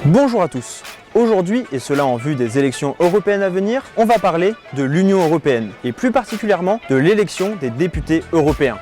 Bonjour à tous. Aujourd'hui, et cela en vue des élections européennes à venir, on va parler de l'Union européenne et plus particulièrement de l'élection des députés européens.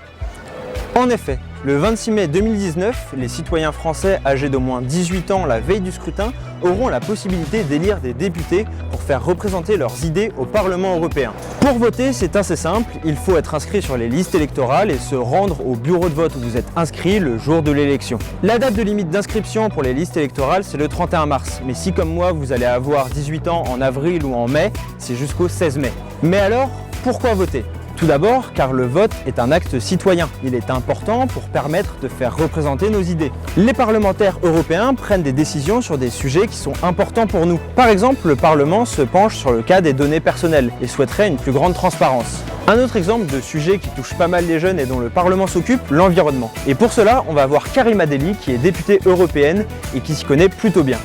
En effet, le 26 mai 2019, les citoyens français âgés d'au moins 18 ans la veille du scrutin auront la possibilité d'élire des députés pour faire représenter leurs idées au Parlement européen. Pour voter, c'est assez simple, il faut être inscrit sur les listes électorales et se rendre au bureau de vote où vous êtes inscrit le jour de l'élection. La date de limite d'inscription pour les listes électorales, c'est le 31 mars, mais si comme moi vous allez avoir 18 ans en avril ou en mai, c'est jusqu'au 16 mai. Mais alors, pourquoi voter ? Tout d'abord, car le vote est un acte citoyen. Il est important pour permettre de faire représenter nos idées. Les parlementaires européens prennent des décisions sur des sujets qui sont importants pour nous. Par exemple, le Parlement se penche sur le cas des données personnelles et souhaiterait une plus grande transparence. Un autre exemple de sujet qui touche pas mal les jeunes et dont le Parlement s'occupe, l'environnement. Et pour cela, on va voir Karima Delli qui est députée européenne et qui s'y connaît plutôt bien.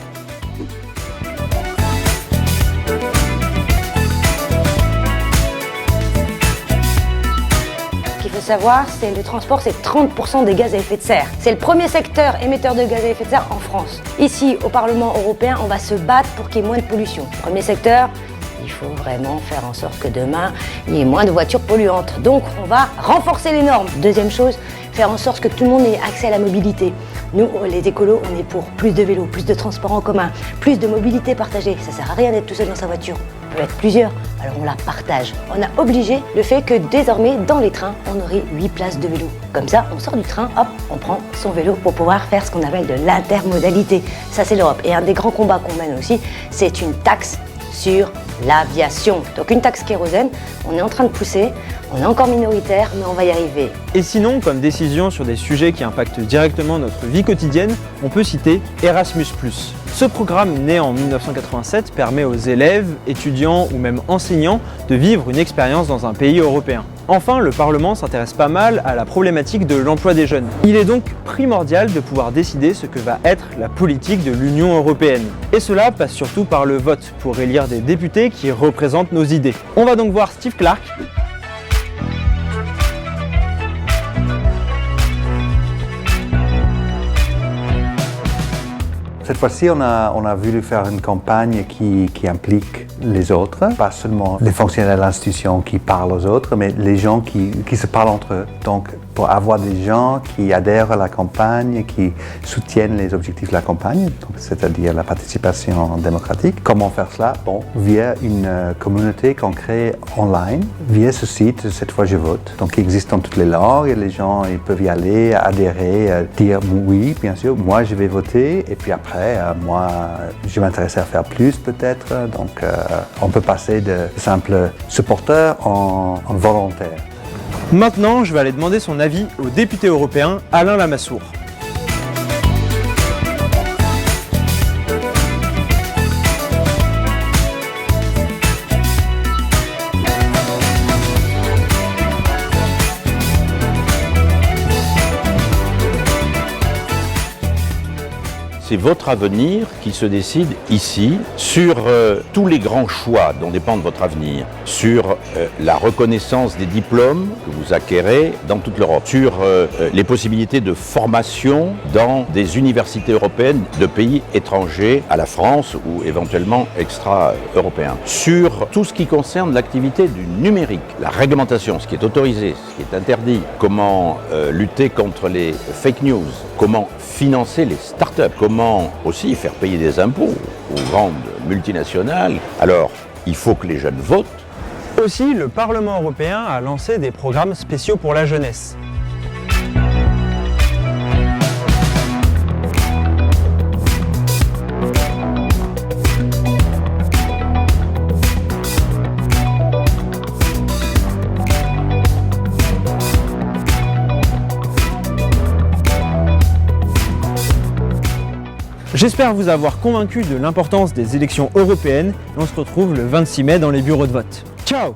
Savoir, c'est le transport, c'est 30% des gaz à effet de serre. C'est le premier secteur émetteur de gaz à effet de serre en France. Ici, au Parlement européen, on va se battre pour qu'il y ait moins de pollution. Premier secteur, il faut vraiment faire en sorte que demain, il y ait moins de voitures polluantes. Donc, on va renforcer les normes. Deuxième chose, faire en sorte que tout le monde ait accès à la mobilité. Nous, les écolos, on est pour plus de vélos, plus de transports en commun, plus de mobilité partagée. Ça sert à rien d'être tout seul dans sa voiture. On peut être plusieurs, alors on la partage. On a obligé le fait que désormais, dans les trains, on aurait 8 places de vélo. Comme ça, on sort du train, hop, on prend son vélo pour pouvoir faire ce qu'on appelle de l'intermodalité. Ça, c'est l'Europe. Et un des grands combats qu'on mène aussi, c'est une taxe sur l'aviation. Donc une taxe kérosène, on est en train de pousser, on est encore minoritaire, mais on va y arriver. Et sinon, comme décision sur des sujets qui impactent directement notre vie quotidienne, on peut citer Erasmus+. Ce programme, né en 1987, permet aux élèves, étudiants ou même enseignants de vivre une expérience dans un pays européen. Enfin, le Parlement s'intéresse pas mal à la problématique de l'emploi des jeunes. Il est donc primordial de pouvoir décider ce que va être la politique de l'Union européenne. Et cela passe surtout par le vote, pour élire des députés qui représentent nos idées. On va donc voir Steve Clark. Cette fois-ci, on a voulu faire une campagne qui implique les autres, pas seulement les fonctionnaires de l'institution qui parlent aux autres, mais les gens qui se parlent entre eux. Donc, pour avoir des gens qui adhèrent à la campagne, qui soutiennent les objectifs de la campagne, c'est-à-dire la participation démocratique. Comment faire cela? Bon, via une communauté qu'on crée online, via ce site, cette fois je vote. Donc, il existe dans toutes les langues et les gens ils peuvent y aller, adhérer, dire oui, bien sûr, moi je vais voter et puis après, moi je vais m'intéresser à faire plus peut-être. Donc, on peut passer de simples supporters en volontaires. Maintenant, je vais aller demander son avis au député européen Alain Lamassoure. C'est votre avenir qui se décide ici sur tous les grands choix dont dépend votre avenir, sur la reconnaissance des diplômes que vous acquérez dans toute l'Europe, sur les possibilités de formation dans des universités européennes de pays étrangers à la France ou éventuellement extra-européens, sur tout ce qui concerne l'activité du numérique, la réglementation, ce qui est autorisé, ce qui est interdit, comment lutter contre les fake news, comment financer les startups, comment aussi faire payer des impôts aux grandes multinationales. Alors, il faut que les jeunes votent. Aussi, le Parlement européen a lancé des programmes spéciaux pour la jeunesse. J'espère vous avoir convaincu de l'importance des élections européennes et on se retrouve le 26 mai dans les bureaux de vote. Ciao!